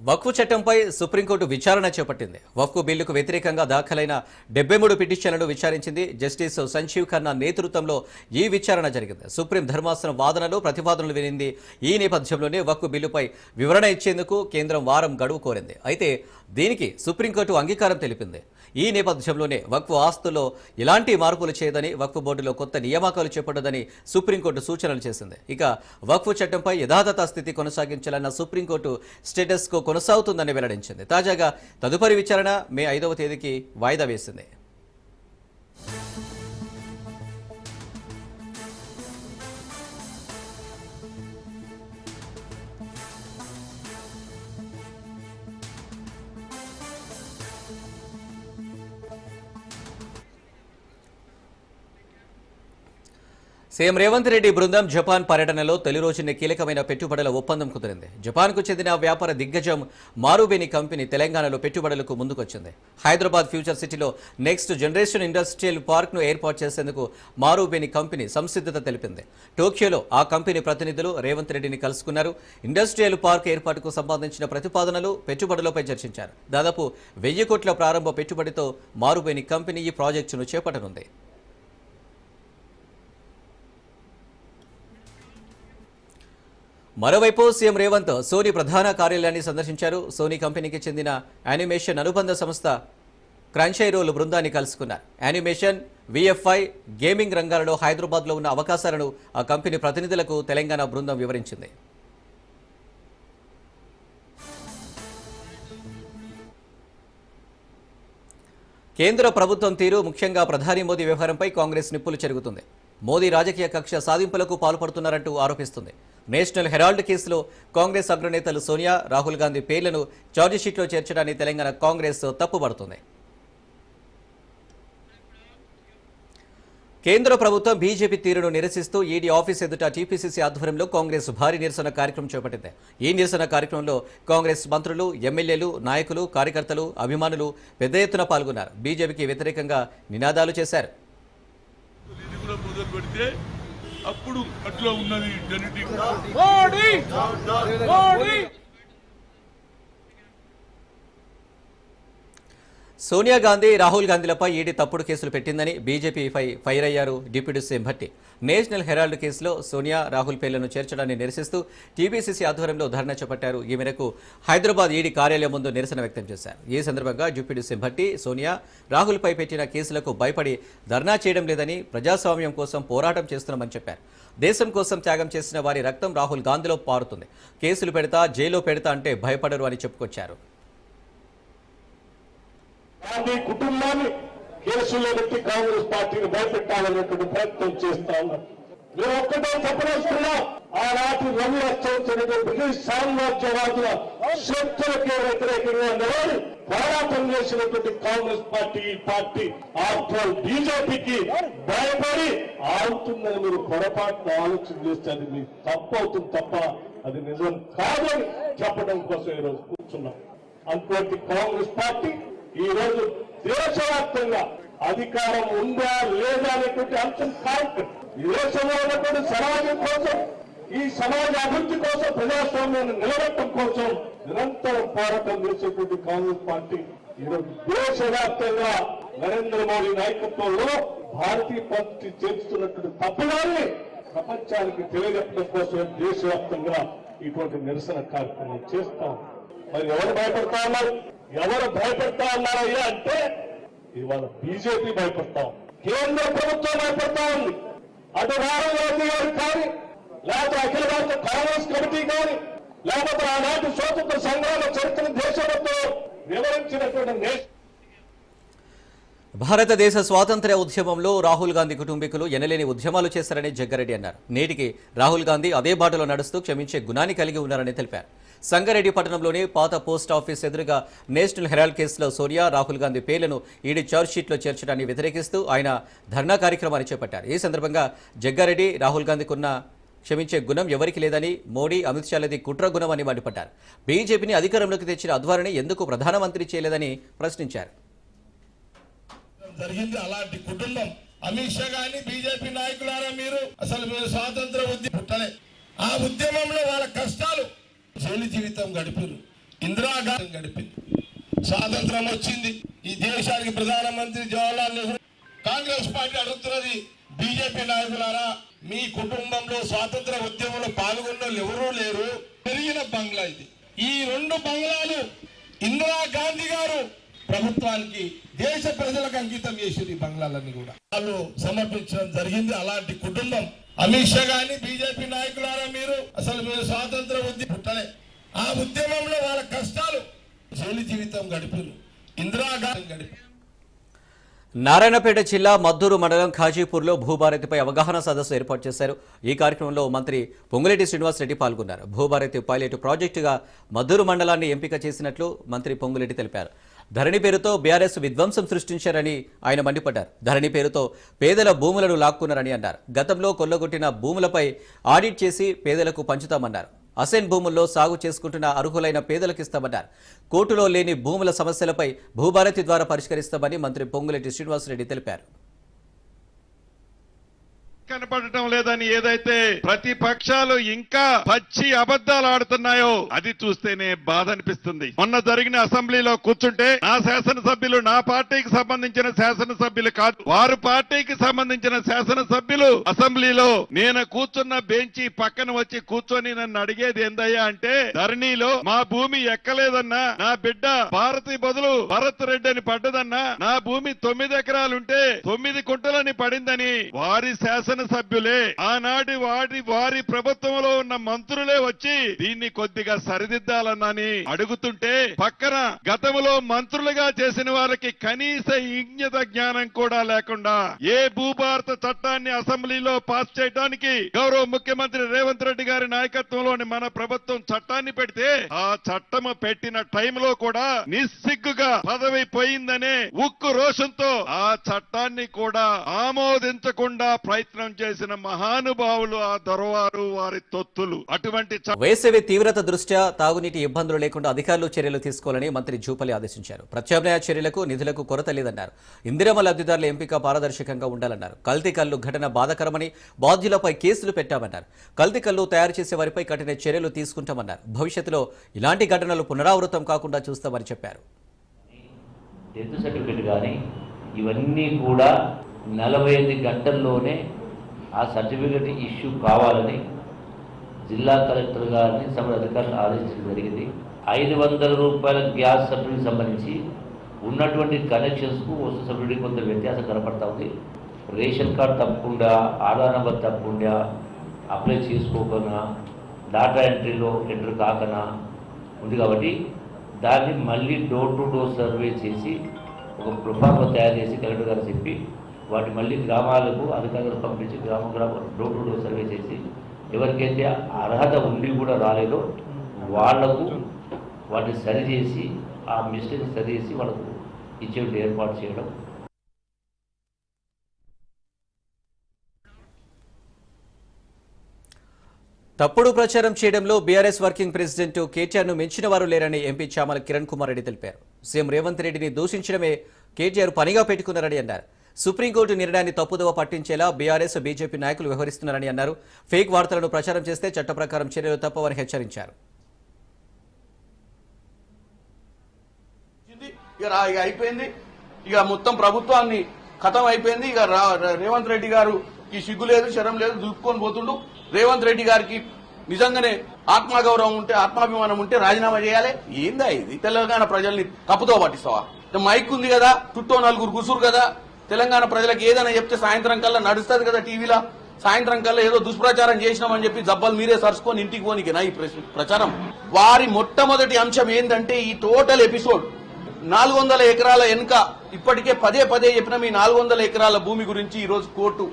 వక్ఫ్ చట్టంపై సుప్రీంకోర్టు విచారణ చేపట్టింది. వక్ఫ్ బిల్లుకు వ్యతిరేకంగా దాఖలైన 73 పిటిషన్లను విచారించింది. జస్టిస్ సంజీవ్ ఖన్నా నేతృత్వంలో ఈ విచారణ జరిగింది. సుప్రీం ధర్మాసనం వాదనలు ప్రతిపాదనలు వినింది. ఈ నేపథ్యంలోనే వక్ఫ్ బిల్లుపై వివరణ ఇచ్చేందుకు కేంద్రం వారం గడువు కోరింది. అయితే దీనికి సుప్రీంకోర్టు అంగీకారం తెలిపింది. ఈ నేపథ్యంలోనే వక్ఫ్ ఆస్తుల్లో ఎలాంటి మార్పులు చేయదని, వక్ఫ్ బోర్డులో కొత్త నియామకాలు చేపట్టదని సుప్రీంకోర్టు సూచనలు చేసింది. ఇక వక్ఫ్ చట్టంపై యథాతథ స్థితి కొనసాగించాలన్న సుప్రీంకోర్టు స్టేటస్ కో కొనసాగుతుందని వెల్లడించింది. తాజాగా తదుపరి విచారణ మే 5వ తేదీకి వాయిదా వేసింది. సీఎం రేవంత్ రెడ్డి బృందం జపాన్ పర్యటనలో తొలి రోజునే కీలకమైన పెట్టుబడుల ఒప్పందం కుదిరింది. జపాన్కు చెందిన వ్యాపార దిగ్గజం మారుబేని కంపెనీ తెలంగాణలో పెట్టుబడులకు ముందుకొచ్చింది. హైదరాబాద్ ఫ్యూచర్ సిటీలో నెక్స్ట్ జనరేషన్ ఇండస్ట్రియల్ పార్క్ను ఏర్పాటు చేసేందుకు మారుబేని కంపెనీ సంసిద్ధత తెలిపింది. టోక్యోలో ఆ కంపెనీ ప్రతినిధులు రేవంత్ రెడ్డిని కలుసుకున్నారు. ఇండస్ట్రియల్ పార్క్ ఏర్పాటుకు సంబంధించిన ప్రతిపాదనలు, పెట్టుబడులపై చర్చించారు. దాదాపు 1000 కోట్ల ప్రారంభ పెట్టుబడితో మారుబేని కంపెనీ ఈ ప్రాజెక్టును చేపట్టనుంది. మరోవైపు సీఎం రేవంత్ సోనీ ప్రధాన కార్యాలయాన్ని సందర్శించారు. సోనీ కంపెనీకి చెందిన యానిమేషన్ అనుబంధ సంస్థ క్రంచైరోల్ బృందాన్ని కలుసుకున్నారు. యానిమేషన్, విఎఫ్ఐ, గేమింగ్ రంగాలలో హైదరాబాద్లో ఉన్న అవకాశాలను ఆ కంపెనీ ప్రతినిధులకు తెలంగాణ బృందం వివరించింది. కేంద్ర ప్రభుత్వం తీరు, ముఖ్యంగా ప్రధాని మోదీ వ్యవహారంపై కాంగ్రెస్ నిప్పులు చెరుగుతుంది. మోదీ రాజకీయ కక్ష సాధింపులకు పాల్పడుతున్నారంటూ ఆరోపిస్తుంది. నేషనల్ హెరాల్డ్ కేసులో కాంగ్రెస్ అగ్రనేతలు సోనియా, రాహుల్ గాంధీ పేర్లను ఛార్జిషీట్లో చేర్చడాన్ని తెలంగాణ కాంగ్రెస్ తప్పుపడుతుంది. కేంద్ర ప్రభుత్వం బీజేపీ తీరును నిరసిస్తూ ఈడీ ఆఫీస్ ఎదుట టీపీసీసీ ఆధ్వర్యంలో కాంగ్రెస్ భారీ నిరసన కార్యక్రమం చేపట్టింది. ఈ నిరసన కార్యక్రమంలో కాంగ్రెస్ మంత్రులు, ఎమ్మెల్యేలు, నాయకులు, కార్యకర్తలు, అభిమానులు పెద్ద ఎత్తున పాల్గొన్నారు. బీజేపీకి వ్యతిరేకంగా నినాదాలు చేశారు. అప్పుడు అట్లా ఉన్నది జెనెటిక్ సోనియా గాంధీ, రాహుల్ గాంధీలపై ఈడీ తప్పుడు కేసులు పెట్టిందని బీజేపీపై ఫైర్ అయ్యారు deputy CM Bhatti. National Herald కేసులో సోనియా, రాహుల్ పేర్లను చేర్చడాన్ని నిరసిస్తూ టీపీసీసీ ఆధ్వర్యంలో ధర్నా చేపట్టారు. ఈ మేరకు హైదరాబాద్ ఈడీ కార్యాలయం ముందు నిరసన వ్యక్తం చేశారు. ఈ సందర్భంగా డిప్యూటీ సీఎం భట్టి, సోనియా, రాహుల్పై పెట్టిన కేసులకు భయపడి ధర్నా చేయడం లేదని, ప్రజాస్వామ్యం కోసం పోరాటం చేస్తున్నామని చెప్పారు. దేశం కోసం త్యాగం చేసిన వారి రక్తం రాహుల్ గాంధీలో పారుతుంది. కేసులు పెడతా, జైల్లో పెడతా అంటే భయపడరు అని చెప్పుకొచ్చారు. గాంధీ కుటుంబాన్ని కేసుల్లో పెట్టి కాంగ్రెస్ పార్టీని భయపెట్టాలనేటువంటి ప్రయత్నం చేస్తా ఉన్నారు. మేము ఒక్కటే చెప్పదలుచుకున్నాం, ఆనాటి రవి అత్యంత బ్రిటిష్ సామ్రాజ్యవాదుల శక్తులకే వ్యతిరేకంగా నిలబడి పోరాటం చేసినటువంటి కాంగ్రెస్ పార్టీ ఆఫ్టర్ బీజేపీకి భయపడి ఆగుతుందని మీరు పొరపాటున ఆలోచన చేస్తే అది మీకు తప్పు అవుతుంది తప్ప అది నిజం కాదని చెప్పడం కోసం ఈరోజు కూర్చున్నాం. అటువంటి కాంగ్రెస్ పార్టీ ఈ రోజు దేశవ్యాప్తంగా అధికారం ఉందా లేదా అనేటువంటి అంశం కాదు. ఈ దేశంలో ఉన్నటువంటి సమాజం కోసం, ఈ సమాజ అభివృద్ధి కోసం, ప్రజాస్వామ్యాన్ని నిలబెట్టడం కోసం నిరంతరం పోరాటం చేసేటువంటి కాంగ్రెస్ పార్టీ ఈరోజు దేశవ్యాప్తంగా నరేంద్ర మోడీ నాయకత్వంలో భారతీయ పార్టీ చేస్తున్నటువంటి తప్పుదాన్ని ప్రపంచానికి తెలియజెప్పడం కోసం దేశవ్యాప్తంగా ఇటువంటి నిరసన కార్యక్రమం చేస్తాం. మరి ఎవరు భయపడతా ఉన్నారు? ఎవరు భయపడతా ఉన్నారయ్యా అంటే ఇవాళ బీజేపీ భయపడతాం, కేంద్ర ప్రభుత్వం భయపడతా ఉంది. అటు రాహుల్ గాంధీ గారు కానీ, లేకపోతే అఖిల భారత కాంగ్రెస్ కమిటీ కానీ, లేకపోతే ఆనాటి స్వాతంత్ర సంగ్రామ చరిత్ర దేశంతో వివరించినటువంటి భారతదేశ స్వాతంత్ర్య ఉద్యమంలో రాహుల్ గాంధీ కుటుంబీకులు ఎనలేని ఉద్యమాలు చేశారని జగ్గారెడ్డి అన్నారు. నేటికి రాహుల్ గాంధీ అదే బాటలో నడుస్తూ క్షమించే గుణాన్ని కలిగి ఉన్నారని తెలిపారు. సంగారెడ్డి పట్టణంలోని పాత పోస్ట్ ఆఫీస్ ఎదురుగా నేషనల్ హెరాల్డ్ కేసులో సోనియా, రాహుల్ గాంధీ పేర్లను ఈడీ ఛార్జ్షీట్లో చేర్చడాన్ని వ్యతిరేకిస్తూ ఆయన ధర్నా కార్యక్రమాన్ని చేపట్టారు. ఈ సందర్భంగా జగ్గారెడ్డి, రాహుల్ గాంధీకున్న క్షమించే గుణం ఎవరికి లేదని, మోడీ, అమిత్ షాలది కుట్ర గుణం అని మండిపడ్డారు. బీజేపీని అధికారంలోకి తెచ్చిన అద్వారిని ఎందుకు ప్రధానమంత్రి చేయలేదని ప్రశ్నించారు. జరిగింది అలాంటి కుటుంబం అమిత్ షా గాని, బీజేపీ నాయకులారా మీరు అసలు మీరు స్వాతంత్ర ఉద్యమం ఆ ఉద్యమంలో వాళ్ళ కష్టాలు జైలు జీవితం గడిపారు. ఇందిరాగాంధీ గడిపింది. స్వాతంత్రం వచ్చింది. ఈ దేశానికి ప్రధానమంత్రి జవహర్లాల్ నెహ్రూ. కాంగ్రెస్ పార్టీ అడుగుతున్నది, బీజేపీ నాయకులారా, మీ కుటుంబంలో స్వాతంత్ర ఉద్యమంలో పాల్గొన్న వాళ్ళు ఎవరూ లేరు. పెరిగిన బంగ్లా ఇది. ఈ 2 బంగ్లాలు ఇందిరాగాంధీ గారు ప్రభుత్వానికి, దేశ ప్రజలకు అంకితం చేశారు. ఈ బంగ్లాలన్నీ కూడా వాళ్ళు సమర్పించడం జరిగింది. అలాంటి కుటుంబం అమిత్ షా గాని, బీజేపీ నాయకులారా, మీరు స్వాతంత్ర ఉద్యమం పుట్టలే. ఆ ఉద్యమంలో వాళ్ళ కష్టాలు, జైలు జీవితం గడిపారు. ఇందిరాగాంధీ గడిపారు. నారాయణపేట జిల్లా మద్దూరు మండలం ఖాజీపూర్లో భూభారతిపై అవగాహన సదస్సు ఏర్పాటు చేశారు. ఈ కార్యక్రమంలో మంత్రి పొంగులేటి శ్రీనివాసరెడ్డి పాల్గొన్నారు. భూభారతి పైలట్ ప్రాజెక్టుగా మద్దూరు మండలాన్ని ఎంపిక చేసినట్లు మంత్రి పొంగులేటి తెలిపారు. ధరణి పేరుతో బీఆర్ఎస్ విధ్వంసం సృష్టించారని ఆయన మండిపడ్డారు. ధరణి పేరుతో పేదల భూములను లాక్కున్నారని అన్నారు. గతంలో కొల్లగొట్టిన భూములపై ఆడిట్ చేసి పేదలకు పంచుతామన్నారు. అసైన్ భూముల్లో సాగు చేసుకుంటున్న అర్హులైన పేదలకు ఇస్తామన్నారు. కోర్టులో లేని భూముల సమస్యలపై భూభారతి ద్వారా పరిష్కరిస్తామని మంత్రి పొంగులేటి శ్రీనివాసరెడ్డి తెలిపారు. కనపడటం లేదని ఏదైతే ప్రతిపక్షాలు ఇంకా పచ్చి అబద్ధాలు ఆడుతున్నాయో అది చూస్తేనే బాధ అనిపిస్తుంది. మొన్న జరిగిన అసెంబ్లీలో కూర్చుంటే నా శాసనసభ్యులు నా పార్టీకి సంబంధించిన శాసనసభ్యులు కాదు, వారు పార్టీకి సంబంధించిన శాసనసభ్యులు అసెంబ్లీలో నేను కూర్చున్న బెంచి పక్కన వచ్చి కూర్చొని నన్ను అడిగేది ఏందయ్యా అంటే, ధరణిలో మా భూమి ఎక్కలేదన్నా, నా బిడ్డ భారతి బదులు భరత్ రెడ్డి అని పడ్డదన్నా, నా భూమి 9 ఎకరాలుంటే 9 కుంటలని పడిందని వారి శాసనసభ్యులే, ఆనాటి వారి ప్రభుత్వంలో ఉన్న మంత్రులే వచ్చి దీన్ని కొద్దిగా సరిదిద్దాలన్నని అడుగుతుంటే, పక్కన గతంలో మంత్రులుగా చేసిన వారికి కనీస ఇంగిత జ్ఞానం కూడా లేకుండా ఏ భూభారత చట్టాన్ని అసెంబ్లీలో పాస్ చేయడానికి గౌరవ ముఖ్యమంత్రి రేవంత్ రెడ్డి గారి నాయకత్వంలోని మన ప్రభుత్వం చట్టాన్ని పెడితే, ఆ చట్టం పెట్టిన టైంలో కూడా నిస్సిగ్గుగా పదవి పోయిందనే ఉక్కు రోషంతో ఆ చట్టాన్ని కూడా ఆమోదించకుండా ప్రయత్నం చేసిన మహానుభావులు ఆ దొరవారు, వారి తొత్తులు. అటువంటి వేసవి తీవ్రత దృష్ట్యా తాగునీటి ఇబ్బందులు లేకుండా అధికారులు చర్యలు తీసుకోవాలని మంత్రి జూపల్లి ఆదేశించారు. ప్రత్యామ్నాయ చర్యలకు నిధులకు కొరత లేదన్నారు. ఇందిరమ్మ లబ్ధిదారుల ఎంపిక పారదర్శకంగా ఉండాలన్నారు. కల్తీ కల్లు ఘటన బాధాకరమని, బాధ్యులపై కేసులు పెట్టామన్నారు. కల్తీ కల్లు తయారు చేసే వారిపై కఠిన చర్యలు తీసుకుంటామన్నారు. భవిష్యత్తులో ఇలాంటి ఘటనలు పునరావృతం కాకుండా చూస్తామని చెప్పారు. డెత్ సర్టిఫికెట్ కానీ ఇవన్నీ కూడా 45 గంటల్లోనే ఆ సర్టిఫికెట్ ఇష్యూ కావాలని జిల్లా కలెక్టర్ గారిని సంబంధిత అధికారులు ఆదేశించడం జరిగింది. 500 రూపాయల గ్యాస్ సబ్సిడీకి సంబంధించి ఉన్నటువంటి కనెక్షన్స్కు వస్తు సబ్సిడీ కొంత వ్యత్యాసం కనపడతా ఉంది. రేషన్ కార్డు తప్పకుండా, ఆధార్ నెంబర్ తప్పకుండా, అప్లై చేసుకోకుండా, డాటా ఎంట్రీలో ఎంటర్ కాకనా ఉంది. కాబట్టి దాన్ని మళ్ళీ డోర్ టు డోర్ సర్వే చేసి ఒక ప్రొఫార్మా తయారు చేసి కలెక్టర్ గారు చెప్పి వాటి మళ్ళీ గ్రామాలకు అధికారులు పంపించి గ్రామ డోర్ టు డోర్ సర్వే చేసి ఎవరికైతే అర్హత ఉండి కూడా రాలేదో వాళ్లకు వాటిని సరిచేసి, ఆ మిస్టేక్ సరిచేసి వాళ్ళకు ఇచ్చేటి ఏర్పాటు చేయడం. తప్పుడు ప్రచారం చేయడంలో బీఆర్ఎస్ వర్కింగ్ ప్రెసిడెంట్ కేటీఆర్ను మించిన వారు లేరని ఎంపీ చామల కిరణ్ కుమార్ రెడ్డి తెలిపారు. సీఎం రేవంత్ రెడ్డిని దూషించడమే కేటీఆర్ పనిగా పెట్టుకున్నారని అన్నారు. సుప్రీంకోర్టు నిర్ణయాన్ని తప్పుదోవ పట్టించేలా బీఆర్ఎస్, బీజేపీ నాయకులు వ్యవహరిస్తున్నారని అన్నారు. ఫేక్ వార్తలను ప్రచారం చేస్తే చట్ట ప్రకారం చర్యలు తప్పవని హెచ్చరించారు. ఇక అయిపోయింది, ఇక మొత్తం ప్రభుత్వాన్ని ఖతం అయిపోయింది. ఇక రేవంత్ రెడ్డి గారు ఈ సిగ్గు లేదు, శరం లేదు, దులుపుకొని పోతుండు. రేవంత్ రెడ్డి గారికి నిజంగానే ఆత్మగౌరవం ఉంటే, ఆత్మాభిమానం ఉంటే రాజీనామా చేయాలి. ఏందా ఇది? తెలంగాణ ప్రజల్ని తప్పుతో పట్టిస్తావా? మైక్ ఉంది కదా, చుట్టూ 4 కూసురు కదా, తెలంగాణ ప్రజలకు ఏదైనా చెప్తే సాయంత్రం కల్లా నడుస్తుంది కదా టీవీలో. సాయంత్రం కల్లా ఏదో దుష్ప్రచారం చేసినామని చెప్పి జబ్బలు మీరే సరుచుకొని ఇంటికి పోనీకేనా ఈ ప్రచారం? వారి మొట్టమొదటి అంశం ఏంటంటే, ఈ టోటల్ ఎపిసోడ్ 400 ఎకరాల వెనుక ఇప్పటికే పదే చెప్పిన మీ 400 ఎకరాల భూమి గురించి ఈ రోజు కోర్టు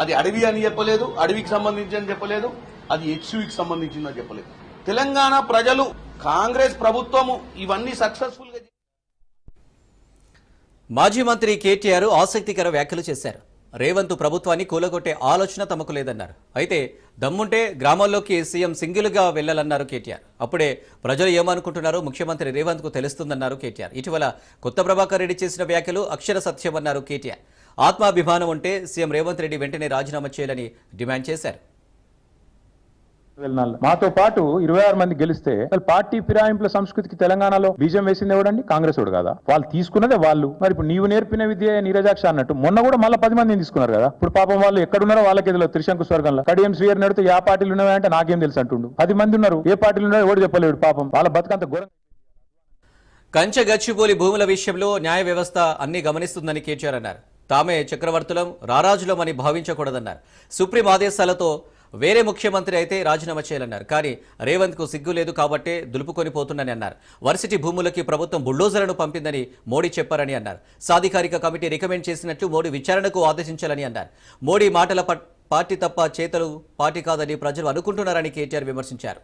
అది అడవి అని చెప్పలేదు, అడవికి సంబంధించి అని చెప్పలేదు, అది హెచ్యుకి సంబంధించిందని చెప్పలేదు. తెలంగాణ ప్రజలు, కాంగ్రెస్ ప్రభుత్వము ఇవన్నీ సక్సెస్ఫుల్ గా. మాజీ మంత్రి కేటీఆర్ ఆసక్తికర వ్యాఖ్యలు చేశారు. రేవంత్ ప్రభుత్వాన్ని కూలగొట్టే ఆలోచన తమకు లేదన్నారు. అయితే దమ్ముంటే గ్రామాల్లోకి సీఎం సింగిల్గా వెళ్లాలన్నారు కేటీఆర్. అప్పుడే ప్రజలు ఏమనుకుంటున్నారో ముఖ్యమంత్రి రేవంత్కు తెలుస్తుందన్నారు కేటీఆర్. ఇటీవల కొత్త ప్రభాకర్ రెడ్డి చేసిన వ్యాఖ్యలు అక్షర సత్యమన్నారు కేటీఆర్. ఆత్మాభిమానం ఉంటే సీఎం రేవంత్ రెడ్డి వెంటనే రాజీనామా చేయాలని డిమాండ్ చేశారు. మాతో పాటు 26 మంది గెలిస్తే అసలు పార్టీ ఫిరాయింపుల సంస్కృతికి తెలంగాణలో బీజం వేసింది ఎవడండి? కాంగ్రెస్ వాడు కదా. వాళ్ళు తీసుకున్నదే వాళ్ళు. మరి ఇప్పుడు నీవు నేర్పిన విద్య నీరజాక్ష అన్నట్టు మొన్న కూడా మళ్ళీ 10 మందిని తీసుకున్నారు కదా. ఇప్పుడు పాపం వాళ్ళు ఎక్కడున్నారో వాళ్ళకి ఎదులో త్రిశంకు స్వర్గంలో కడియం శ్రీయర్ నడితే ఏ పార్టీలు ఉన్నాయంటే నాకేం తెలుసు అంటుండు. 10 మంది ఉన్నారు, ఏ పార్టీలు ఉన్నారో ఎవడు చెప్పలేడు. పాపం వాళ్ళ బతుకంత ఘోరం. కంచె గచ్చిబౌలి భూముల విషయంలో న్యాయ వ్యవస్థ అన్ని గమనిస్తుందని కేటీఆర్ అన్నారు. తామే చక్రవర్తులం రారాజులం అని భావించకూడదన్నారు. సుప్రీం ఆదేశాలతో వేరే ముఖ్యమంత్రి అయితే రాజీనామా చేయాలన్నారు. కానీ రేవంత్ కు సిగ్గు లేదు కాబట్టే దులుపుకొని పోతుందని అన్నారు. వర్సిటీ భూములకి ప్రభుత్వం బుల్డోజర్లను పంపిందని మోడీ చెప్పారని అన్నారు. సాధికారిక కమిటీ రికమెండ్ చేసినట్లు మోడీ విచారణకు ఆదేశించాలని అన్నారు. మోడీ మాటల పార్టీ తప్ప చేతలు పార్టీ కాదని ప్రజలు అనుకుంటున్నారని కేటీఆర్ విమర్శించారు.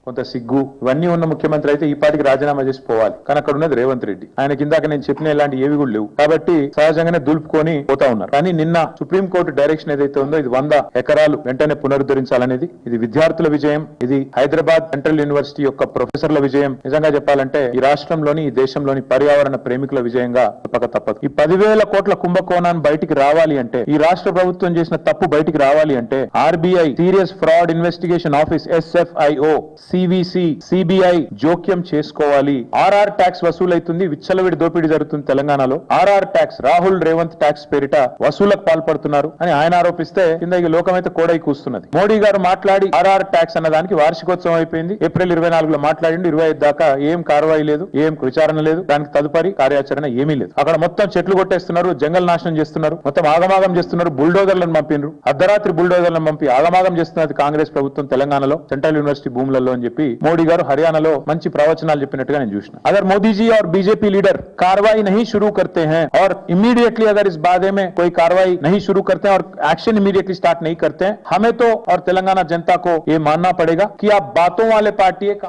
కొంత సిగ్గు ఇవన్నీ ఉన్న ముఖ్యమంత్రి అయితే ఈ పార్టీకి రాజీనామా చేసి పోవాలి. కానీ అక్కడ ఉన్నది రేవంత్ రెడ్డి. ఆయన కిందాక నేను చెప్పిన ఇలాంటి ఏవి కూడా లేవు కాబట్టి సహజంగానే దులుపుకొని పోతా ఉన్నారు. కానీ నిన్న సుప్రీంకోర్టు డైరెక్షన్ ఏదైతే ఉందో ఇది 100 ఎకరాలు వెంటనే పునరుద్ధరించాలనేది, ఇది విద్యార్థుల విజయం, ఇది హైదరాబాద్ సెంట్రల్ యూనివర్సిటీ యొక్క ప్రొఫెసర్ల విజయం. నిజంగా చెప్పాలంటే ఈ రాష్ట్రంలోని ఈ దేశంలోని పర్యావరణ ప్రేమికుల విజయంగా చెప్పక తప్పదు. ఈ 10,000 కోట్ల కుంభకోణాన్ని బయటికి రావాలి అంటే, ఈ రాష్ట్ర ప్రభుత్వం చేసిన తప్పు బయటికి రావాలి అంటే RBI serious fraud investigation office SFIO CVC CBI జోక్యం చేసుకోవాలి. RR ట్యాక్స్ వసూలైతుంది, విచ్చలవిడి దోపిడీ జరుగుతుంది తెలంగాణలో. RR tax Rahul Revanth tax పేరిట వసూలకు పాల్పడుతున్నారు అని ఆయన ఆరోపిస్తే కింద ఈ లోకమైతే కోడై కూస్తున్నది. మోడీ గారు మాట్లాడి RR ట్యాక్స్ అన్న దానికి వార్షికోత్సవం అయిపోయింది. ఏప్రిల్ 24లో మాట్లాడిండు. 25 దాకా ఏం కార్యవాయి లేదు, ఏం విచారణ లేదు, దానికి తదుపరి కార్యాచరణ ఏమీ లేదు. అక్కడ మొత్తం చెట్లు కొట్టేస్తున్నారు, జంగల్ నాశనం చేస్తున్నారు, మొత్తం ఆగమాగం చేస్తున్నారు. బుల్డోజర్లను పంపినరు, అర్ధరాత్రి బుల్డోజర్లను పంపి ఆగమాగం చేస్తున్నది కాంగ్రెస్ ప్రభుత్వం తెలంగాణలో సెంట్రల్ యూనివర్సిటీ భూములలో అని చెప్పి మోడీ గారు హర్యానాలో మంచి ప్రవచనాలు చెప్పినట్టుగా నేను చూసిన. अगर मोदी जी और बीजेपी लीडर कार्रवाई नहीं शुरू करते हैं और इमीडिएटली अगर इस बारे में कोई कार्रवाई नहीं शुरू करते हैं और एक्शन इमीडिएटली स्टार्ट नहीं करते हैं, हमें तो और तेलंगाना जनता को ये मानना पड़ेगा कि आप बातों वाले पार्टी है.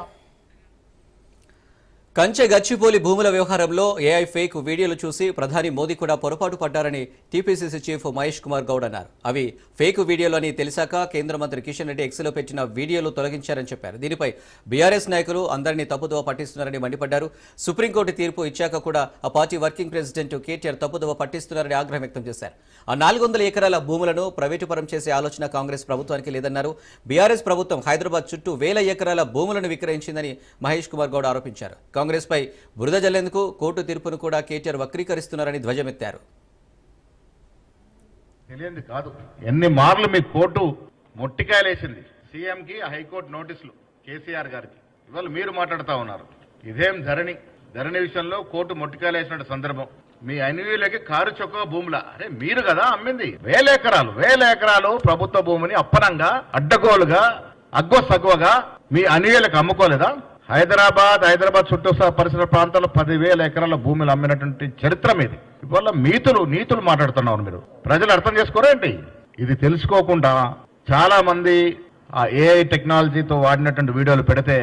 కంచె గచ్చిబౌలి భూముల వ్యవహారంలో ఏఐ ఫేక్ వీడియోలు చూసి ప్రధాని మోదీ కూడా పొరపాటు పడ్డారని టీపీసీసీ చీఫ్ మహేష్ కుమార్ గౌడ్ అన్నారు. అవి ఫేక్ వీడియోలు అని తెలిసాక కేంద్ర మంత్రి కిషన్ రెడ్డి ఎక్స్లో పెట్టిన వీడియోలు తొలగించారని చెప్పారు. దీనిపై బీఆర్ఎస్ నాయకులు అందరినీ తప్పుదోవ పట్టిస్తున్నారని మండిపడ్డారు. సుప్రీంకోర్టు తీర్పు ఇచ్చాక కూడా ఆ పార్టీ వర్కింగ్ ప్రెసిడెంట్ కేటీఆర్ తప్పుదోవ పట్టిస్తున్నారని ఆగ్రహం వ్యక్తం చేశారు. ఆ 400 ఎకరాల భూములను ప్రైవేటు పరం చేసే ఆలోచన కాంగ్రెస్ ప్రభుత్వానికి లేదన్నారు. బీఆర్ఎస్ ప్రభుత్వం హైదరాబాద్ చుట్టూ 1000 ఎకరాల భూములను విక్రయించిందని మహేష్ కుమార్ గౌడ్ ఆరోపించారు. కాంగ్రెస్ పై బురద జల్లేందుకు కోర్టు తీర్పును కూడా కేటీఆర్ వక్రీకరిస్తున్నారని ధ్వజమెత్తారు. తెలియంది కాదు, ఎన్ని మార్లు మీ కోర్టు మొట్టికాయలేసింది. సీఎంకి హైకోర్టు నోటీసులు కేసీఆర్ గారికి. ఇవాళ మీరు మాట్లాడుతూ ఉన్నారు ఇదేం ధరణి విషయంలో కోర్టు మొట్టికాయలేసిన సందర్భం. మీ అన్వీలకి కారు చొక్క భూముల అరే మీరు కదా అమ్మింది 1000 ఎకరాలు ప్రభుత్వ భూమిని అప్పనంగా అడ్డగోలుగా అగ్గో సగ్వగా మీ అన్వీలకు అమ్ముకోలేదా? హైదరాబాద్ చుట్టూ పరిసర ప్రాంతాల్లో 10,000 ఎకరాల భూములు అమ్మినటువంటి చరిత్ర మీది. ఇవాళ నీతులు మాట్లాడుతున్నారు మీరు. ప్రజలు అర్థం చేసుకోరేంటి? ఇది తెలుసుకోకుండా చాలా మంది ఆ ఏఐ టెక్నాలజీతో వాడినటువంటి వీడియోలు పెడితే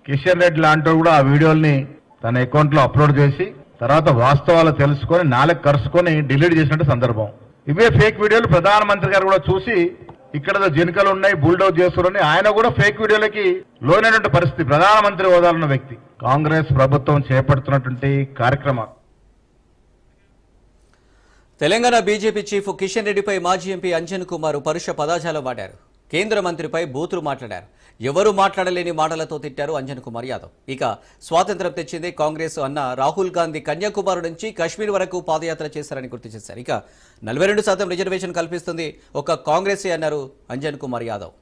కిషన్ రెడ్డి లాంటి కూడా ఆ వీడియోల్ని తన అకౌంట్ లో అప్లోడ్ చేసి తర్వాత వాస్తవాలు తెలుసుకొని నాలుగు కరుసుకొని డిలీట్ చేసినట్టు సందర్భం. ఇవే ఫేక్ వీడియోలు ప్రధానమంత్రి గారు కూడా చూసి ఇక్కడ జెనికలు ఉన్నాయి, బుల్డౌజ్ చేస్తున్నారని ఆయన కూడా ఫేక్ వీడియోలకి లోనైనటువంటి పరిస్థితి. ప్రధానమంత్రి హోదాలున్న వ్యక్తి. కాంగ్రెస్ ప్రభుత్వం చేపడుతున్నటువంటి కార్యక్రమాలు. తెలంగాణ బీజేపీ చీఫ్ కిషన్ రెడ్డిపై మాజీ ఎంపీ అంజన్ కుమార్ పరుష పదాజాలం వాడారు. కేంద్ర మంత్రిపై బూతులు మాట్లాడారు. ఎవరు మాట్లాడలేని మాటలతో తిట్టారు అంజన్ కుమార్ యాదవ్. ఇక స్వాతంత్రం తెచ్చింది కాంగ్రెస్ అన్న రాహుల్ గాంధీ కన్యాకుమారి నుంచి కాశ్మీర్ వరకు పాదయాత్ర చేశారని గుర్తు చేశారు. ఇక 42% రిజర్వేషన్ కల్పిస్తుంది ఒక కాంగ్రెసే అన్నారు అంజన్ కుమార్ యాదవ్.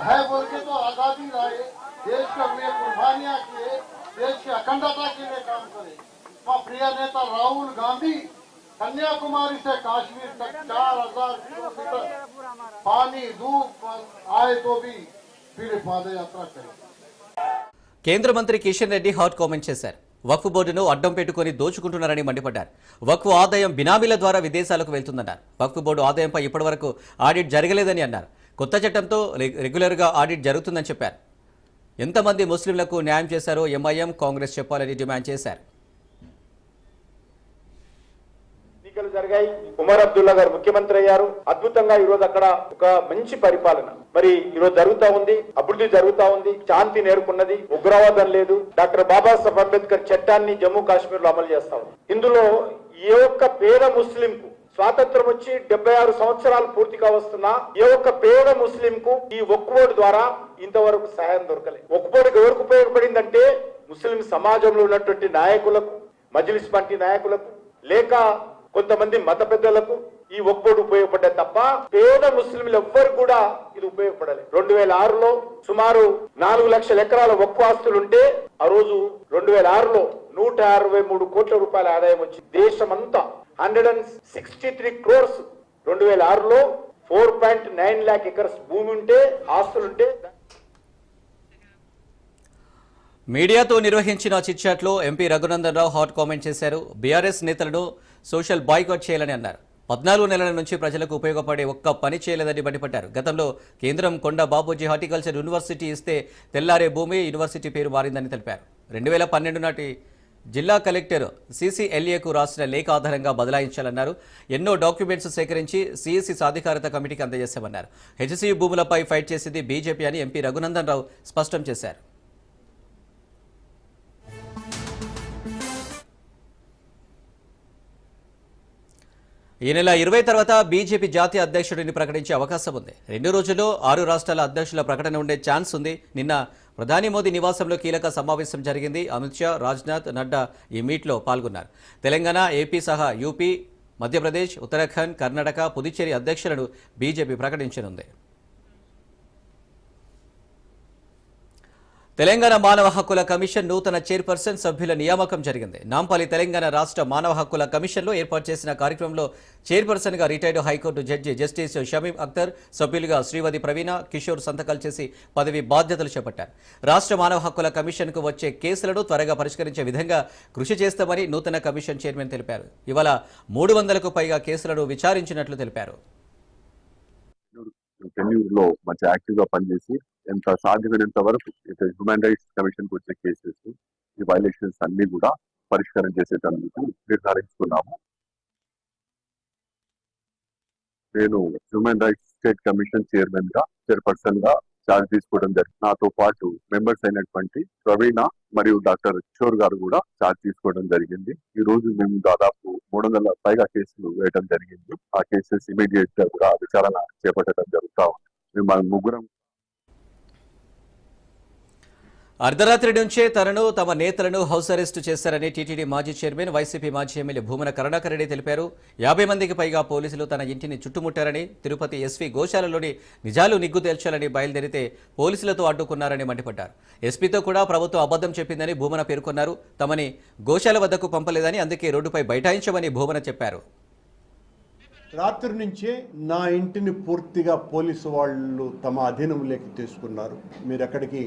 है बोल के तो आजादी लाए, देश के लिए कुर्बानियां किए, देश की अखंडता के लिए काम करे. वहाँ प्रिय नेता राहुल गांधी कन्याकुमारी से काश्मीर तक 4000 किलोमीटर पानी धूप आए तो भी फिर पाद यात्रा करे. కేంద్ర మంత్రి కిషన్ రెడ్డి హాట్ కామెంట్ చేశారు. వక్ఫ్ బోర్డును అడ్డం పెట్టుకుని దోచుకుంటున్నారని మండిపడ్డారు. వక్ఫ్ ఆదాయం బినామీల ద్వారా విదేశాలకు వెళ్తుందన్నారు. వక్ఫ్ బోర్డు ఆదాయంపై ఇప్పటివరకు ఆడిట్ జరగలేదని అన్నారు. కొత్త చట్టంతో రెగ్యులర్గా ఆడిట్ జరుగుతుందని చెప్పారు. ఎంతమంది ముస్లింలకు న్యాయం చేశారో ఎంఐఎం కాంగ్రెస్ చెప్పాలని డిమాండ్ చేశారు. ఎన్నికలు జరిగాయి. ఉమర్ అబ్దుల్లా గారు ముఖ్యమంత్రి అయ్యారు. అద్భుతంగా ఈ రోజు అక్కడ ఒక మంచి పరిపాలన మరి ఈ రోజు జరుగుతా ఉంది. అభివృద్ధి జరుగుతా ఉంది. శాంతి నేర్కొన్నది. ఉగ్రవాదం లేదు. డాక్టర్ బాబాసాహెబ్ అంబేద్కర్ చట్టాన్ని జమ్మూ కాశ్మీర్ లో అమలు చేస్తా ఉంది. ఇందులో ఏ ఒక్క పేద ముస్లిం కు స్వాతంత్రం వచ్చి 76 సంవత్సరాలు పూర్తిగా వస్తున్నా ఏ ఒక్క పేద ముస్లిం కు ఈ ఒక్కుబోర్డు ద్వారా ఇంతవరకు సహాయం దొరకలేదు. ఒక్కుబోర్డుకి ఎవరికి ఉపయోగపడిందంటే ముస్లిం సమాజంలో ఉన్నటువంటి నాయకులకు, మజ్లిస్ పార్టీ నాయకులకు, లేక కొంతమంది మత పెద్దలకు ఈ ఒక్కుబోర్డు ఉపయోగపడ్డది తప్ప పేద ముస్లింలు ఎవ్వరు కూడా ఇది ఉపయోగపడలేదు. 2006లో సుమారు 4 లక్షల ఎకరాల ఒక్కు ఆస్తులుంటే ఆ రోజు 2006లో 163 కోట్ల రూపాయల ఆదాయం వచ్చింది. దేశమంతా 163 crores 2006లో 4.9 lakh acres భూమి ఉంటే, ఆస్తులుంటే. మీడియాతో నిర్వహించిన చిట్చాట్లో MP Raghunandan Rao hot comment చేశారు. బీఆర్ఎస్ నేతలను సోషల్ బాయ్కాట్ చేయాలని అన్నారు. 14 నెలల నుంచి ప్రజలకు ఉపయోగపడే ఒక్క పని చేయలేదని మండిపడ్డారు. గతంలో కేంద్రం కొండ బాపూజీ హార్టికల్చర్ యూనివర్సిటీ ఇస్తే తెల్లారే భూమి యూనివర్సిటీ పేరు మారిందని తెలిపారు. 2012 నాటి జిల్లా కలెక్టర్ CCLAకు రాసిన లేఖ ఆధారంగా బదలాయించాలన్నారు. ఎన్నో డాక్యుమెంట్స్ సేకరించి CEC సాధికారత కమిటీకి అందజేశామన్నారు. HCU భూములపై ఫైట్ చేసింది బీజేపీ అని ఎంపీ రఘునందన్ రావు స్పష్టం చేశారు. ఈ నెల 20 తర్వాత బీజేపీ జాతీయ అధ్యక్షుడిని ప్రకటించే అవకాశం ఉంది. 2 రోజుల్లో 6 రాష్ట్రాల అధ్యక్షుల ప్రకటన ఉండే ఛాన్స్ ఉంది. నిన్న ప్రధాని మోదీ నివాసంలో కీలక సమావేశం జరిగింది. అమిత్ షా, రాజ్నాథ్, నడ్డా ఈ మీట్లో పాల్గొన్నారు. తెలంగాణ, ఏపీ సహా యూపీ, మధ్యప్రదేశ్, ఉత్తరాఖండ్, కర్ణాటక, పుదుచ్చేరి అధ్యక్షులను బీజేపీ ప్రకటించనుంది. తెలంగాణ మానవ హక్కుల కమిషన్ నూతన చైర్పర్సన్ సభ్యుల నియామకం జరిగింది. నాంపల్లి తెలంగాణ రాష్ట్ర మానవ హక్కుల కమిషన్లో ఏర్పాటు చేసిన కార్యక్రమంలో చైర్పర్సన్గా retired high court judge justice Shamim Akhtar, సభ్యులుగా శ్రీవది ప్రవీణ, కిషోర్ సంతకాలు చేసి పదవి బాధ్యతలు చేపట్టారు. రాష్ట్ర మానవ హక్కుల కమిషన్కు వచ్చే కేసులను త్వరగా పరిష్కరించే విధంగా కృషి చేస్తామని నూతన కమిషన్ చైర్మన్ తెలిపారు. ఇవాళ 300కు పైగా కేసులను విచారించినట్లు తెలిపారు. టెన్యూర్లో మంచి యాక్టివ్ గా పనిచేసి ఎంత సాధ్యమైనంత వరకు హ్యూమన్ రైట్స్ కమిషన్ కు వచ్చే కేసెస్, ఈ వైలేషన్స్ అన్ని కూడా పరిష్కారం చేసేటందుకు నిర్ధారించుకున్నాము. నేను human rights state commission chairperson గా ఛార్జ్ తీసుకోవడం జరిగింది. నాతో పాటు మెంబర్స్ అయినటువంటి ప్రవీణ మరియు డాక్టర్ కిషోర్ గారు కూడా ఛార్జ్ తీసుకోవడం జరిగింది. ఈ రోజు మేము దాదాపు 300 పైగా కేసులు వేయడం జరిగింది. ఆ కేసెస్ ఇమీడియట్ గా కూడా విచారణ చేపట్టడం జరుగుతా ఉంది. మేము ముగ్గురం అర్ధరాత్రి నుంచే తనను, తమ నేతలను హౌస్ అరెస్టు చేశారని టీటీడీ మాజీ చైర్మన్, వైసీపీ మాజీ ఎమ్మెల్యే భూమన కరుణాకర్ రెడ్డి తెలిపారు. 50 మందికి పైగా పోలీసులు తన ఇంటిని చుట్టుముట్టారని, తిరుపతి ఎస్పీ గోశాలలోని నిజాలు నిగ్గు తేల్చాలని బయలుదేరితే పోలీసులతో అడ్డుకున్నారని మండిపడ్డారు. ఎస్పీతో కూడా ప్రభుత్వం అబద్ధం చెప్పిందని భూమన పేర్కొన్నారు. తమని గోశాల వద్దకు పంపలేదని, అందుకే రోడ్డుపై బైఠాయించమని భూమన చెప్పారు. రాత్రి నుంచే నా ఇంటిని పూర్తిగా పోలీసు వాళ్ళు తమ అధీనంలోకి తీసుకున్నారు. మీరు ఎక్కడికి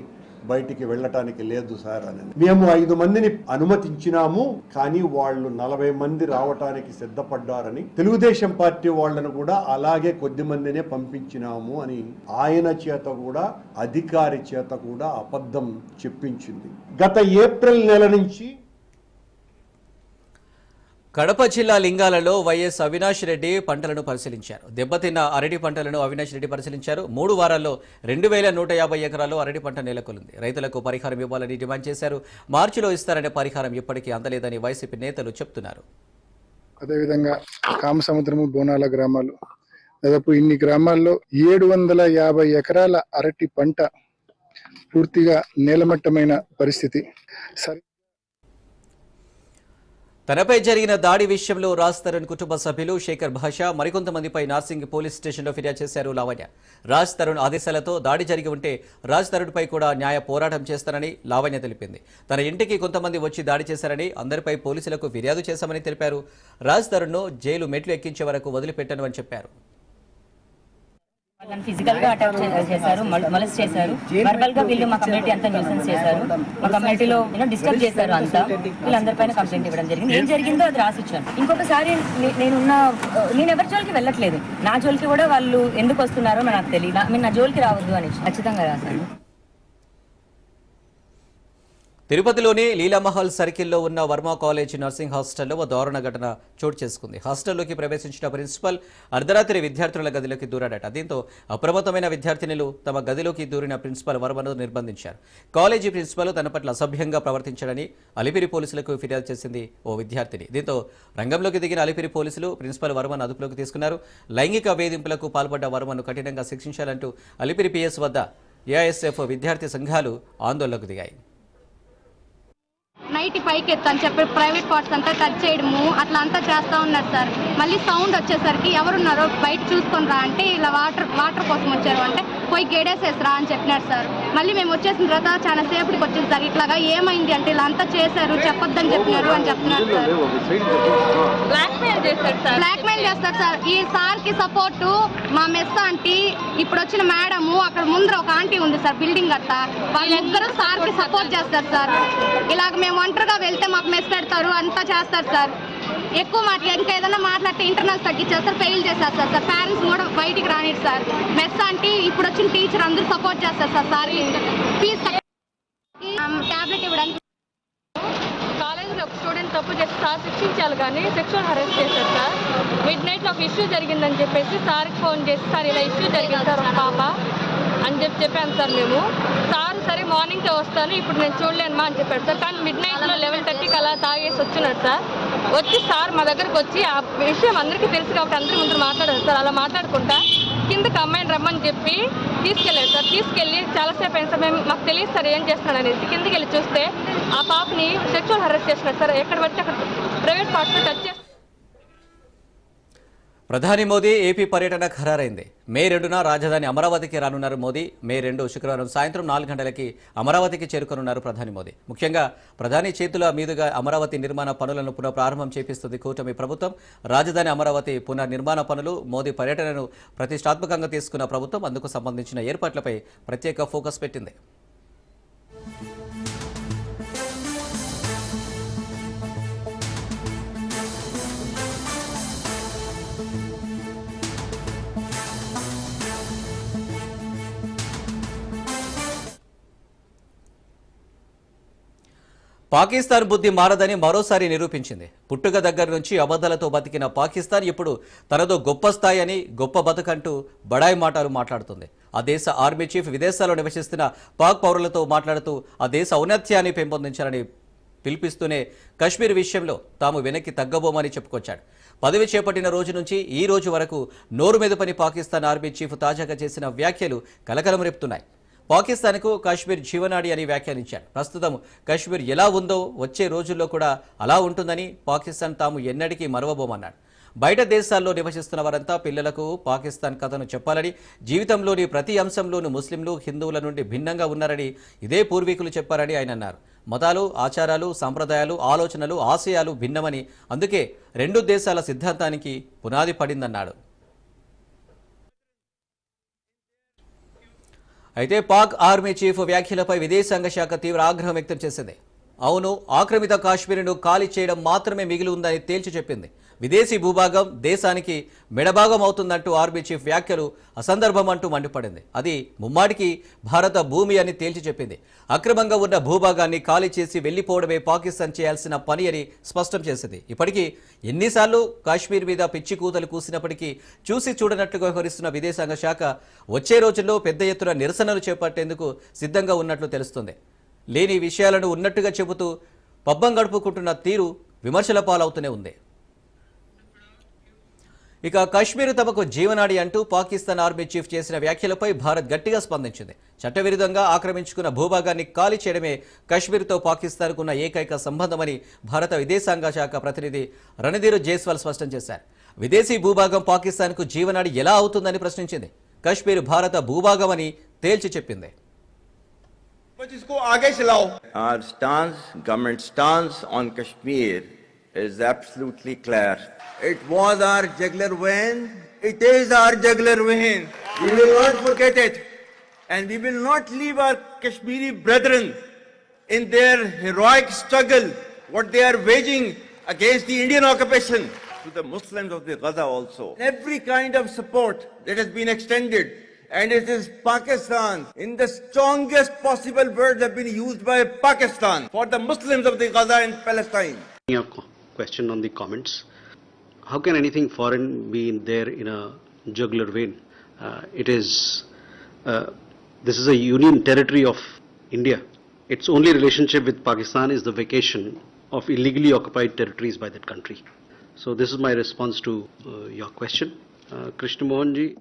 బయటికి వెళ్ళటానికి లేదు సార్ అని. మేము 5 మందిని అనుమతించినాము, కానీ వాళ్ళు 40 మంది రావటానికి సిద్ధపడ్డారని, తెలుగుదేశం పార్టీ వాళ్ళను కూడా అలాగే కొద్ది మందినే పంపించినాము అని ఆయన చేత కూడా, అధికారి చేత కూడా అబద్ధం చెప్పించింది. గత ఏప్రిల్ నెల నుంచి కడప జిల్లా లింగాలలో వైఎస్ అవినాష్ రెడ్డి పంటలను పరిశీలించారు. దెబ్బతిన్న అరటి పంటలను అవినాష్ రెడ్డి పరిశీలించారు. 3 వారాల్లో 2150 ఎకరాల్లో అరటి పంట నెలకొల్లింది. రైతులకు పరిహారం ఇవ్వాలని డిమాండ్ చేశారు. మార్చిలో ఇస్తారనే పరిహారం ఇప్పటికీ అందలేదని వైసీపీ నేతలు చెప్తున్నారు. అదేవిధంగా కామసముద్రము, బోనాల గ్రామాలు, దాదాపు ఇన్ని గ్రామాల్లో 750 ఎకరాల అరటి పంట పూర్తిగా నేలమట్టమైన పరిస్థితి. తనపై జరిగిన దాడి విషయంలో రాజ్ తరుణ్ కుటుంబ సభ్యులు శేఖర్ భాషా మరికొంతమందిపై నార్సింగ్ పోలీస్ స్టేషన్లో ఫిర్యాదు చేశారు లావణ్య. రాజ్ తరుణ్ ఆదేశాలతో దాడి జరిగి ఉంటే రాజ్ తరుణ్పై కూడా న్యాయ పోరాటం చేస్తారని లావణ్య తెలిపింది. తన ఇంటికి కొంతమంది వచ్చి దాడి చేశారని, అందరిపై పోలీసులకు ఫిర్యాదు చేశామని తెలిపారు. రాజ్ తరుణ్ను జైలు మెట్లు ఎక్కించే వరకు వదిలిపెట్టను అని చెప్పారు. వాళ్ళని ఫిజికల్ గా అటాక్ చేశారు, మొలెస్ట్ చేశారు. వర్బల్ గా వీళ్ళు మా కమ్యూనిటీ అంతా న్యూసెన్స్ చేశారు. మా కమ్యూనిటీలో డిస్టర్బ్ చేశారు అంతా. వీళ్ళందరిపైన కంప్లైంట్ ఇవ్వడం జరిగింది. ఏం జరిగిందో అది రాసిచ్చాను. ఇంకొకసారి నేను ఎవరి జోలికి వెళ్ళట్లేదు. నా జోలికి కూడా వాళ్ళు ఎందుకు వస్తున్నారో నాకు తెలియదు. నా జోలికి రావద్దు అని ఖచ్చితంగా రాశాను. తిరుపతిలోని లీలామహల్ సర్కిల్లో ఉన్న వర్మ కాలేజ్ నర్సింగ్ హాస్టల్లో ఓ దారుణ ఘటన చోటు చేసుకుంది. హాస్టల్లోకి ప్రవేశించిన ప్రిన్సిపల్ అర్ధరాత్రి విద్యార్థుల గదిలోకి దూరాడట. దీంతో అప్రమత్తమైన విద్యార్థినులు తమ గదిలోకి దూరిన ప్రిన్సిపల్ వర్మను నిర్బంధించారు. కాలేజీ ప్రిన్సిపల్ తన పట్ల అసభ్యంగా ప్రవర్తించాడని అలిపిరి పోలీసులకు ఫిర్యాదు చేసింది ఓ విద్యార్థిని. దీంతో రంగంలోకి దిగిన అలిపిరి పోలీసులు ప్రిన్సిపల్ వర్మను అదుపులోకి తీసుకున్నారు. లైంగిక వేధింపులకు పాల్పడ్డ వర్మను కఠినంగా శిక్షించాలంటూ అలిపిరి పిఎస్ వద్ద ఏఐఎస్ఎఫ్ విద్యార్థి సంఘాలు ఆందోళనకు దిగాయి. నైట్ పైకి ఎత్తని చెప్పి ప్రైవేట్ పార్ట్స్ అంతా టచ్ చేయడము అట్లా అంతా చేస్తూ ఉన్నారు సార్. మళ్ళీ సౌండ్ వచ్చేసరికి ఎవరున్నారో బయట చూసుకొని రా అంటే ఇలా వాటర్ కోసం వచ్చారు అంటే పోయి గేడేసేసరా అని చెప్పినారు సార్. మళ్ళీ మేము వచ్చేసిన తర్వాత చాలా సేపటికి వచ్చింది సార్. ఇట్లాగా ఏమైంది అంటే ఇలా అంతా చేశారు చెప్పొద్దని చెప్పినారు అని చెప్తున్నారు సార్. బ్లాక్మెయిల్ చేస్తారు సార్. ఈ సార్ కి సపోర్టు మా మెస్ ఆంటీ, ఇప్పుడు వచ్చిన మేడము, అక్కడ ముందర ఒక ఆంటీ ఉంది సార్ బిల్డింగ్ అత్తా, వాళ్ళిద్దరూ సార్ కి సపోర్ట్ చేస్తారు సార్. ఇలాగ మేము ఒంటరిగా వెళ్తే మాకు మెస్ పెడతారు అంతా చేస్తారు సార్. ఎక్కువ ఇంకా ఏదైనా మాట్లాడితే ఇంటర్నల్స్ తగ్గించేస్తారు, ఫెయిల్ చేసేస్తారు సార్. పేరెంట్స్ కూడా బయటికి రానిడు సార్. మెస్ అంటే ఇప్పుడు వచ్చిన టీచర్ అందరూ సపోర్ట్ చేస్తారు సార్. సార్ ఫీజు టాబ్లెట్ ఇవ్వడానికి కాలేజీలో ఒక స్టూడెంట్ తప్పు చేసి సార్ శిక్షించాలి కానీ సెక్షువల్ హెరాస్ చేశారు సార్. మిడ్-నైట్లో ఒక ఇష్యూ జరిగిందని చెప్పేసి సార్కి ఫోన్ చేసి సార్ ఇలా ఇష్యూ జరిగింది సార్ ఒక పాప అని చెప్పాను సార్. మేము సార్ సరే మార్నింగ్కే వస్తాను ఇప్పుడు నేను చూడలేనుమా అని చెప్పాడు సార్. కానీ మిడ్-నైట్లో 11:30కి అలా తాగేసి వచ్చినాడు సార్. వచ్చి సార్ మా దగ్గరకు వచ్చి ఆ విషయం అందరికీ తెలుసు కాబట్టి అందరి ముందు మాట్లాడారు సార్. అలా మాట్లాడుకుంటా కిందకి అమ్మాయిని రమ్మని చెప్పి తీసుకెళ్ళాడు సార్. తీసుకెళ్ళి చాలాసేపు అయింది సార్. మాకు తెలియదు సార్ ఏం చేస్తున్నాడు అనేసి. కిందకి వెళ్ళి చూస్తే ఆ పాపని సెక్షువల్ హెరాస్ చేస్తున్నాడు సార్. ఎక్కడ పడితే అక్కడ ప్రైవేట్ పార్ట్స్ టచ్ చేస్తారు. ప్రధాని మోదీ ఏపీ పర్యటన ఖరారైంది. మే 2న రాజధాని అమరావతికి రానున్నారు మోదీ. మే 2 శుక్రవారం సాయంత్రం 4 గంటలకి అమరావతికి చేరుకోనున్నారు ప్రధాని మోదీ. ముఖ్యంగా ప్రధాని చేతుల మీదుగా అమరావతి నిర్మాణ పనులను పునఃప్రారంభం చేపిస్తుంది కూటమి ప్రభుత్వం. రాజధాని అమరావతి పునర్నిర్మాణ పనులు మోదీ పర్యటనను ప్రతిష్టాత్మకంగా తీసుకున్న ప్రభుత్వం అందుకు సంబంధించిన ఏర్పాట్లపై ప్రత్యేక ఫోకస్ పెట్టింది. పాకిస్తాన్ బుద్ధి మారదని మరోసారి నిరూపించింది. పుట్టుక దగ్గర నుంచి అబద్ధాలతో బతికిన పాకిస్తాన్ ఇప్పుడు తనదో గొప్ప స్థాయి అని, గొప్ప బతుకంటూ బడాయి మాటలు మాట్లాడుతుంది. ఆ దేశ ఆర్మీ చీఫ్ విదేశాల్లో నివసిస్తున్న పాక్ పౌరులతో మాట్లాడుతూ ఆ దేశ ఔన్నత్యాన్ని పెంపొందించాలని పిలిపిస్తూనే కశ్మీర్ విషయంలో తాము వెనక్కి తగ్గబోమని చెప్పుకొచ్చాడు. పదవి చేపట్టిన రోజు నుంచి ఈ రోజు వరకు నోరు మెదపని పాకిస్తాన్ ఆర్మీ చీఫ్ తాజాగా చేసిన వ్యాఖ్యలు కలకలం రేపుతున్నాయి. పాకిస్తాన్కు కాశ్మీర్ జీవనాడి అని వ్యాఖ్యానించాడు. ప్రస్తుతం కశ్మీర్ ఎలా ఉందో వచ్చే రోజుల్లో కూడా అలా ఉంటుందని పాకిస్తాన్ తాము ఎన్నటికీ మరవబోమన్నాడు. బయట దేశాల్లో నివసిస్తున్న వారంతా పిల్లలకు పాకిస్తాన్ కథను చెప్పాలని, జీవితంలోని ప్రతి అంశంలోనూ ముస్లింలు హిందువుల నుండి భిన్నంగా ఉన్నారని ఇదే పూర్వీకులు చెప్పారని ఆయన అన్నారు. మతాలు, ఆచారాలు, సంప్రదాయాలు, ఆలోచనలు, ఆశయాలు భిన్నమని, అందుకే రెండు దేశాల సిద్ధాంతానికి పునాది పడిందన్నాడు. అయితే పాక్ ఆర్మీ చీఫ్ వ్యాఖ్యలపై విదేశాంగ శాఖ తీవ్ర ఆగ్రహం వ్యక్తం చేసింది. అవును, ఆక్రమిత కాశ్మీర్ను ఖాళీ చేయడం మాత్రమే మిగిలి ఉందని తేల్చి చెప్పింది. విదేశీ భూభాగం దేశానికి మెడభాగం అవుతుందంటూ ఆర్మీ చీఫ్ వ్యాఖ్యలు అసందర్భం అంటూ మండిపడింది. అది ముమ్మాటికి భారత భూమి అని తేల్చి చెప్పింది. అక్రమంగా ఉన్న భూభాగాన్ని ఖాళీ చేసి వెళ్లిపోవడమే పాకిస్తాన్ చేయాల్సిన పని అని స్పష్టం చేసింది. ఇప్పటికీ ఎన్నిసార్లు కాశ్మీర్ మీద పిచ్చి కూతలు కూసినప్పటికీ చూసి చూడనట్లుగా వ్యవహరిస్తున్న విదేశాంగ శాఖ వచ్చే రోజుల్లో పెద్ద ఎత్తున నిరసనలు చేపట్టేందుకు సిద్ధంగా ఉన్నట్లు తెలుస్తుంది. లేని విషయాలను ఉన్నట్టుగా చెబుతూ పబ్బం గడుపుకుంటున్న తీరు విమర్శల పాలవుతూనే ఉంది. ఇక కశ్మీర్ తమకు జీవనాడి అంటూ పాకిస్తాన్ ఆర్మీ చీఫ్ చేసిన వ్యాఖ్యలపై భారత్ గట్టిగా స్పందించింది. చట్టవిరుద్ధంగా ఆక్రమించుకున్న భూభాగాన్ని ఖాళీ చేయడమే కశ్మీర్తో పాకిస్తాన్కు ఉన్న ఏకైక సంబంధమని భారత విదేశాంగ శాఖ ప్రతినిధి రణధీర్ జైస్వాల్ స్పష్టం చేశారు. విదేశీ భూభాగం పాకిస్తాన్కు జీవనాడి ఎలా అవుతుందని ప్రశ్నించింది. కశ్మీర్ భారత భూభాగమని తేల్చి చెప్పింది. Our stance, government stance on Kashmir is absolutely clear. It was our jugular vein. It is our jugular vein. We will not forget it. And we will not leave our Kashmiri brethren in their heroic struggle, what they are waging against the Indian occupation, to the Muslims of the Gaza also. Every kind of support that has been extended and it is Pakistan. In the strongest possible words have been used by Pakistan for the Muslims of the Gaza and Palestine. A question on the comments. How can anything foreign be in there in a jugular vein? This is a union territory of India. Its only relationship with Pakistan is the vacation of illegally occupied territories by that country. So this is my response to your question. Krishna Mohan ji.